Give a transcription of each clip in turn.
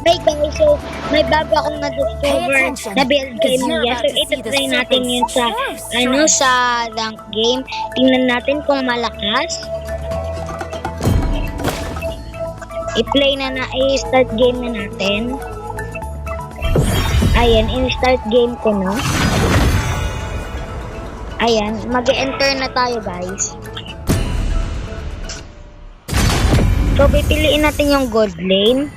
Hey guys, so may bago akong na-discover na build kay Mia. So ito-try natin yun sa rank game. Tingnan natin kung malakas. I-start game na natin. Ayan, in-start game ko na. Ayan, mag-enter na tayo guys. So pipiliin natin yung gold lane.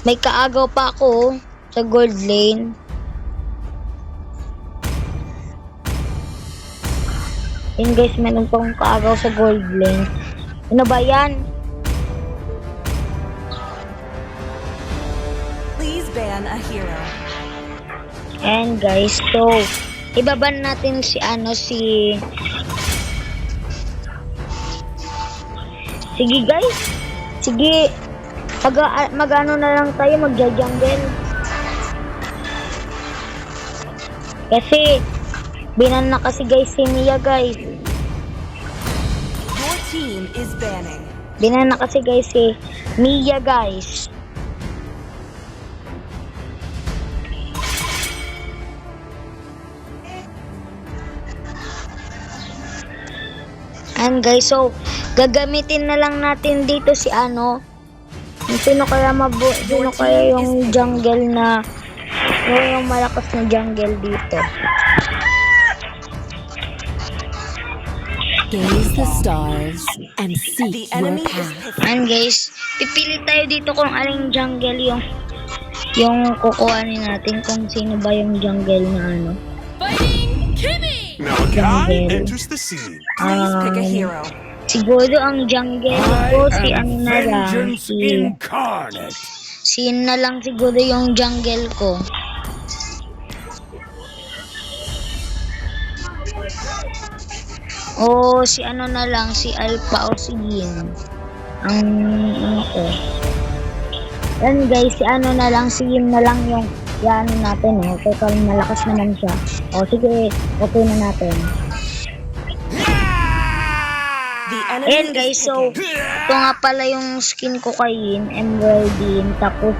May kaagaw pa ako sa gold lane. Yun guys, meron pa akong kaagaw sa gold lane. Ano ba yan? Please ban a hero. And guys, so ibaban natin Sige guys. Sige. Mag-ano na lang tayo, magja-jungle. Kasi binan na kasi guys si Mia guys. Your team is banning. Binan na kasi guys si Mia guys. And guys, so gagamitin na lang natin dito si sino kaya yung jungle na yung malakas na jungle dito. Gaze the stars and seek The your enemy path. And guys, pipili tayo dito kung aling jungle yung kukuhanin natin, kung sino ba yung jungle na Malachi enters the scene. Please pick a hero. Siguro ang jungle ko Vengeance incarnate. na lang siguro yung jungle ko. O si na lang, si Alpha o si Yin. Ang ko. Yan guys, si na lang, si Yin na lang yung natin Kaya malakas naman siya. O sige, okay na natin. Ayan guys, so ito nga pala yung skin ko kay Yin, Emerald Yin, tapos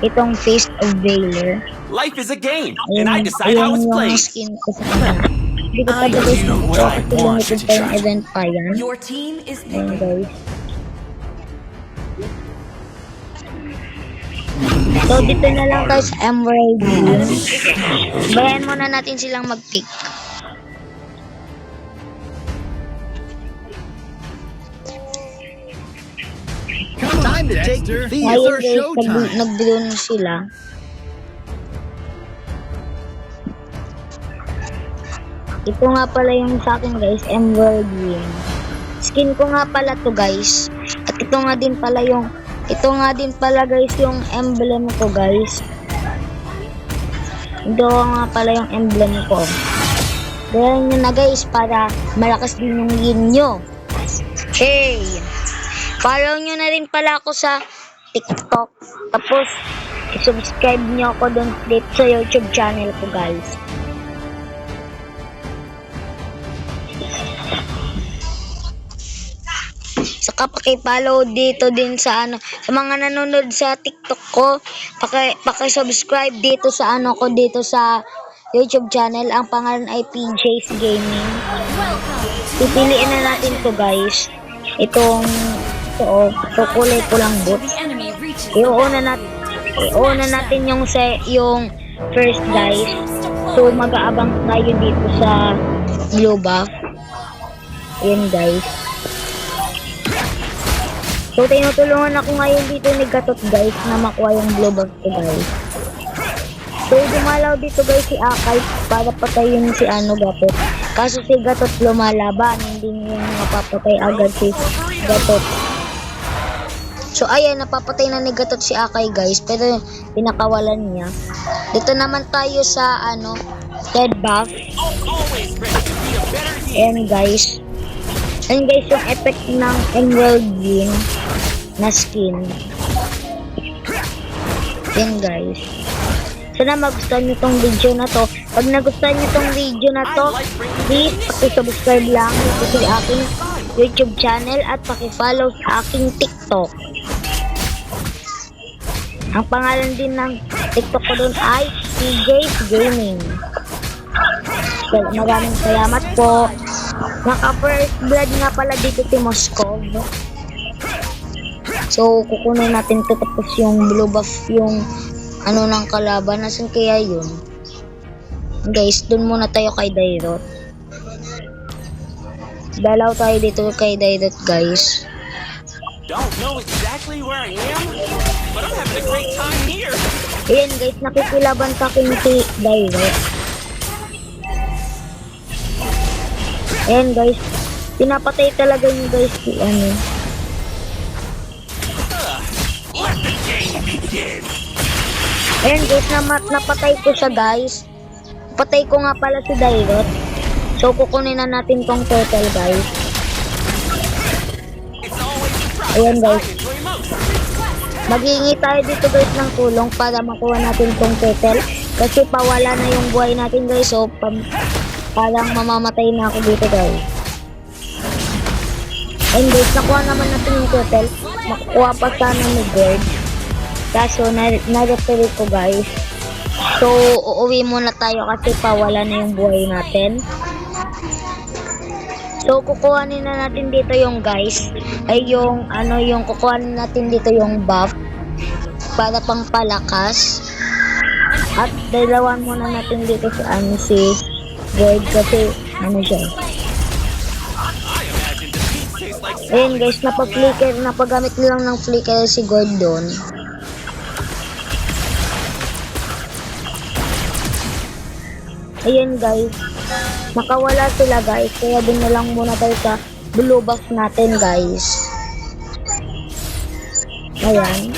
itong Face of Valor. Life is a game, Ayan, and I decide how it's yung played. skin ko sa kanya. Hindi ko pa guys know what I kasi want, limited pa yung event pa yan. Your team is Ayan picking. guys. So dito na lang tayo sa Emerald Yin. Bayan muna natin silang mag-pick. Time to take the field Ayun for guys, showtime. nag-blue na sila. Ito nga pala yung sa akin guys, Emerald Yin. Skin ko nga pala to guys. At ito nga din pala guys yung emblem ko guys. Ito nga pala yung emblem ko. Gawin nyo na guys para malakas din yung yin nyo. Hey! Follow nyo na rin pala ako sa TikTok. Tapos, subscribe nyo ako dun dito sa YouTube channel ko guys. Saka paki-follow dito din sa sa mga nanonood sa TikTok ko. Paki-subscribe dito sa dito sa YouTube channel. Ang pangalan ay PJ's Gaming. Pipiliin na natin to guys. Itong kulay pulang boots. Iuna natin yung first guys. So mag-aabang tayo dito sa blue buff. Ayan guys. So tinutulungan ako ngayon dito ni Gatot guys na makuha yung blue buff ko guys. So dumalaw dito guys si Akay para patayin si Gatot. Kaso si Gatot lumalaban, hindi niya mapapatay agad si Gatot. So ayan, napapatay na ni Gatot si Akay guys, pero pinakawalan niya. Dito naman tayo sa red buff. And guys, yung effect ng Emerald Yin na skin. Yan guys. Sana magustuhan nyo tong video na to. Pag nagustuhan nyo tong video na to, please paki-subscribe lang dito sa aking YouTube channel at paki-follow sa aking TikTok. Ang pangalan din ng TikTok ko doon ay CJ's Gaming. So, maraming salamat po. Naka-first blood nga pala dito si Moskov. So, kukunin natin ito tapos yung blue buff yung ano ng kalaban. Nasaan kaya yun? Guys, dun muna tayo kay Dairot. Dalaw tayo dito kay Dairot, guys. Don't know exactly where I am, but I'm having a great time here. Ayan guys, nakikilaban sa akin si Dairot. Ayan guys, pinapatay talaga niyo guys si ano. Let the game begin. Ayan guys, napatay ko siya guys. Patay ko nga pala si Dairot. So kukunin na natin tong turtle guys. It's always the Ayan process I guys, enjoy most. maghihingi tayo dito guys ng tulong para makuha natin tong turtle. Kasi pawala na yung buhay natin guys. So parang mamamatay na ako dito guys. And guys, nakuha naman natin yung turtle. Makukuha pa sana ni Gord. Kaso na-referee ko guys. So uuwi muna tayo kasi pawala na yung buhay natin. So kukuhanin na natin dito yung guys. Ay yung ano yung kukuhanin natin dito yung buff. Para pang palakas. At dalawan muna natin dito si ano si Gord kasi ano siya. Ayan guys, napagamit lang ng flicker si Gordon. Ayan guys, nakawala sila guys, kaya din na lang muna tayo sa blue buff natin guys. Ayan,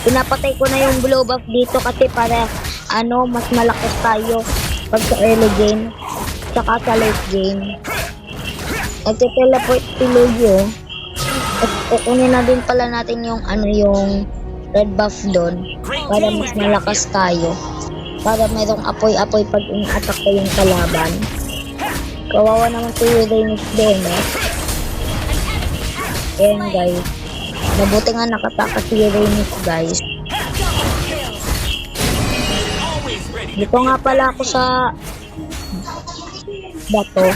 pinapatay ko na yung blue buff dito kasi para ano, mas malakas tayo pag sa early game, saka sa late game. Nagte-teleport si Luyo. At kukunin na din pala natin yung ano yung red buff doon para mas malakas tayo. Para merong apoy-apoy pag in-attack ko yung kalaban. Kawawa naman si Uranus din eh. Ayan guys. Mabuti nga nakataka si Uranus guys. Dito nga pala ako sa bato.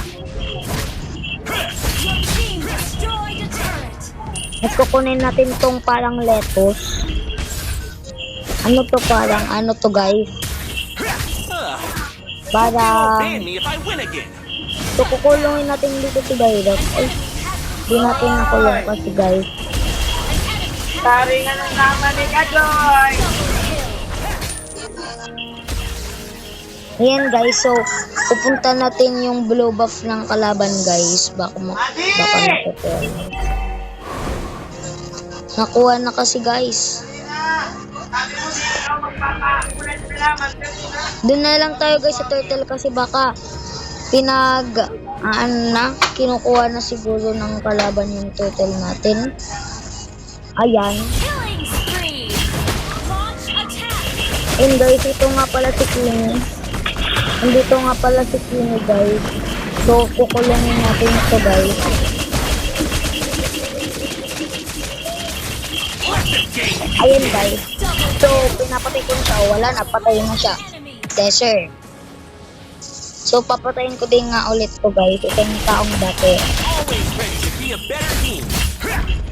At kukunin natin tong parang lettuce. Ano to parang, ano to guys? Para... Ban me if I win again. So kukulungin natin dito si Dairot. Ay, di natin nakulong kasi guys. Taringan ng naman ni Kajoy! Ayan guys, so pupunta natin yung blue buff ng kalaban guys. Baka nakukuha. Nakuha na kasi guys. Doon na lang tayo guys sa turtle kasi baka kinukuha na siguro ng kalaban yung turtle natin. Ayan. And guys, ito nga pala si Queenie. Andito nga pala si Queenie guys. So kukulungin natin ito guys. Ayan guys. So, pinapatay ko na siya. Wala na, patay na siya. Desert. So, papatayin ko din nga ulit to guys. Ito yung taong dati. Always ready to be a better team.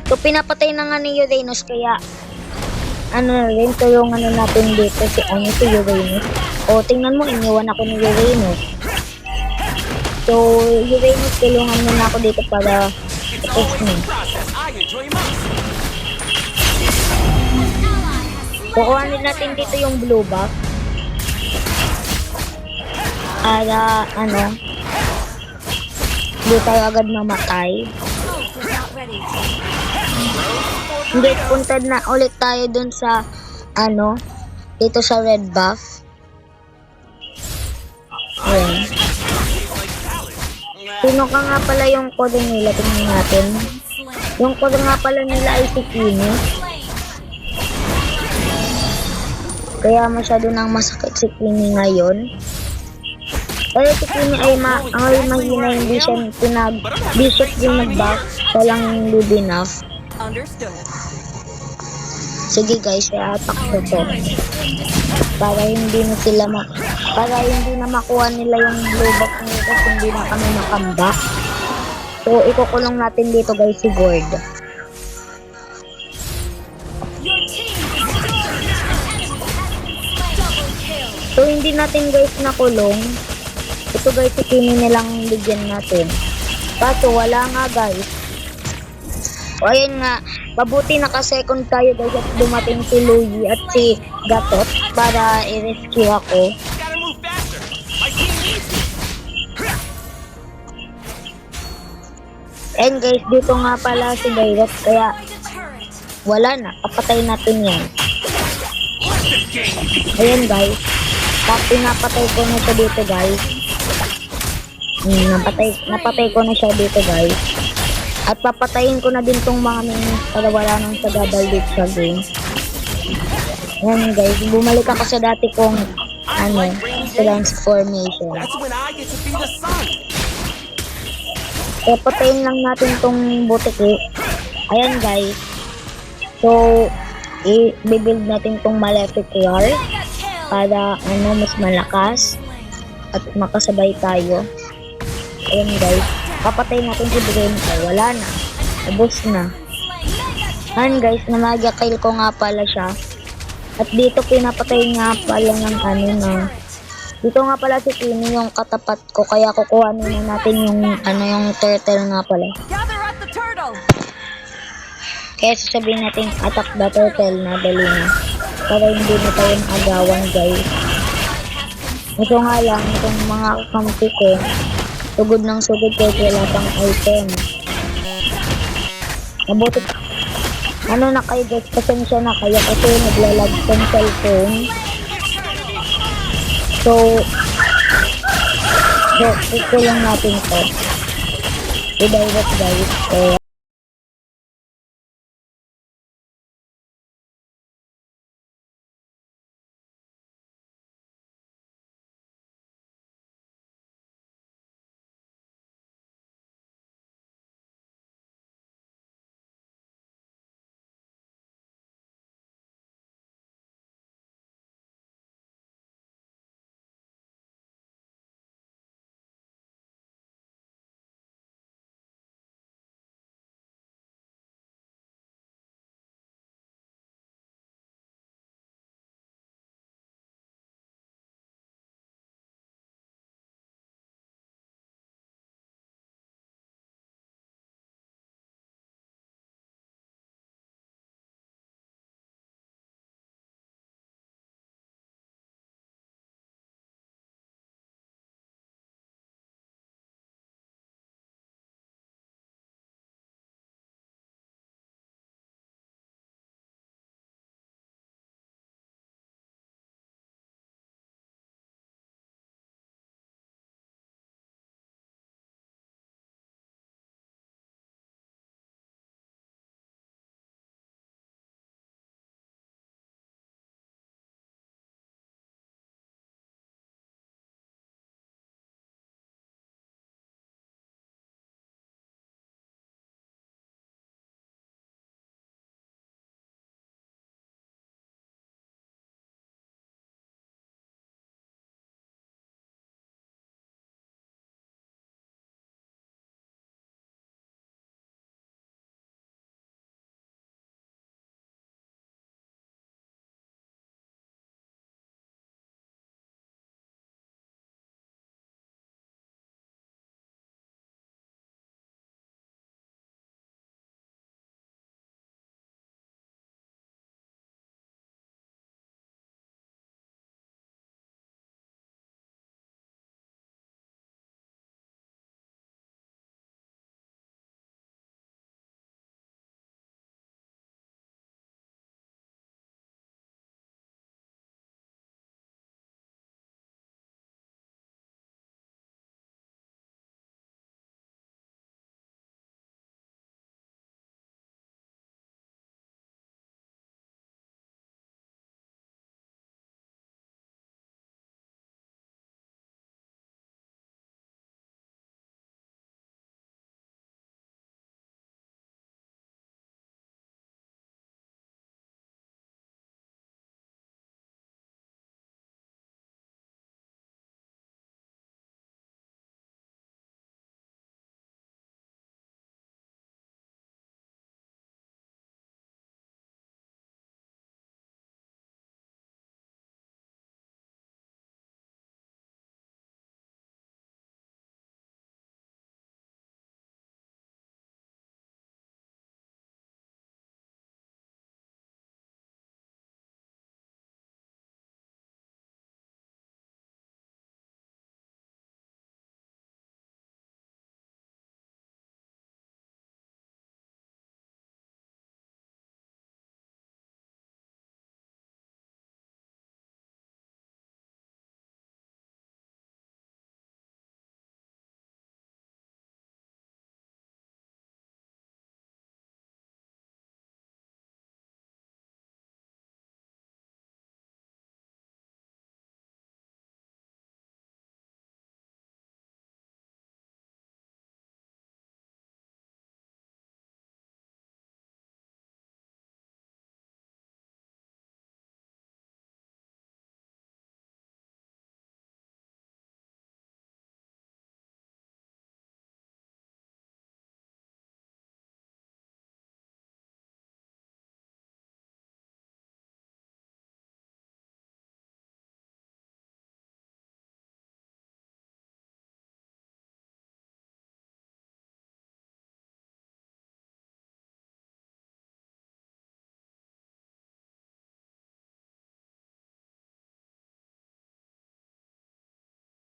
So, pinapatay na nga ni Uranus. Kaya, ano na rin, tulungan na natin dito si Uranus. O, tingnan mo, iniwan ako ni Uranus. So, Uranus, tulungan mo na ako dito para It's ipos always mo. the process I enjoy most. Kukuhanin natin dito yung blue buff. Para, ano, hindi tayo agad mamatay. Hindi, punta na ulit tayo dun sa, ano, dito sa red buff. Ayan. Sino ka nga pala yung code nila? Tingnan natin. Yung code nga pala nila ay si Queenie. Kaya masyado nang masakit si Queenie ngayon. Pero si Queenie ay mahina, hindi siya bishop yung nag-buff. Siya lang hindi enough. Understood. Sige guys, i-attack ko to. Para hindi na makuha nila yung blue buff nito kasi hindi na kami makambak. So, ikukulong natin dito guys si Gord. So, hindi natin guys nakulong. Ito guys, si Kimi nilang bigyan natin. Kaso, wala nga guys. O, ayun nga. Mabuti naka-second tayo guys at dumating si Louie at si Gatot para i-rescue ako. Gotta move faster. My team needs me. And guys, dito nga pala si Dairot kaya wala na. Kapatay natin yan. Ayun guys. Tapos pinapatay ko na siya dito guys. Napatay ko na siya dito guys. At papatayin ko na din tong mga minions para wala nang sagabal dito sa game. Ayan guys, bumalik ako sa dati kong transformation. That's when I get to be the sun. Papatayin lang natin tong butiki. Ayan guys. So, i-build natin tong Malefic Roar para mas malakas at makasabay tayo. Ayan guys. Papatay natin si Brento. Wala na. Ubus na. Ayan guys, namaga kill ko nga pala siya. At dito pinapatay nga pala ng dito nga pala si Kimi yung katapat ko. Kaya kukuha na natin yung turtle nga pala. Gather up the turtle. Kaya sasabihin natin attack the turtle na dali na. Para hindi na tayong agawan guys. Ito nga lang, itong mga kampi ko. Sugod ng sugod kahit wala pang item. Mabuti. Na kayo guys, pasensya na kayo kasi naglalag tong cellphone. So, ito lang natin to. I-direct guys. Kaya,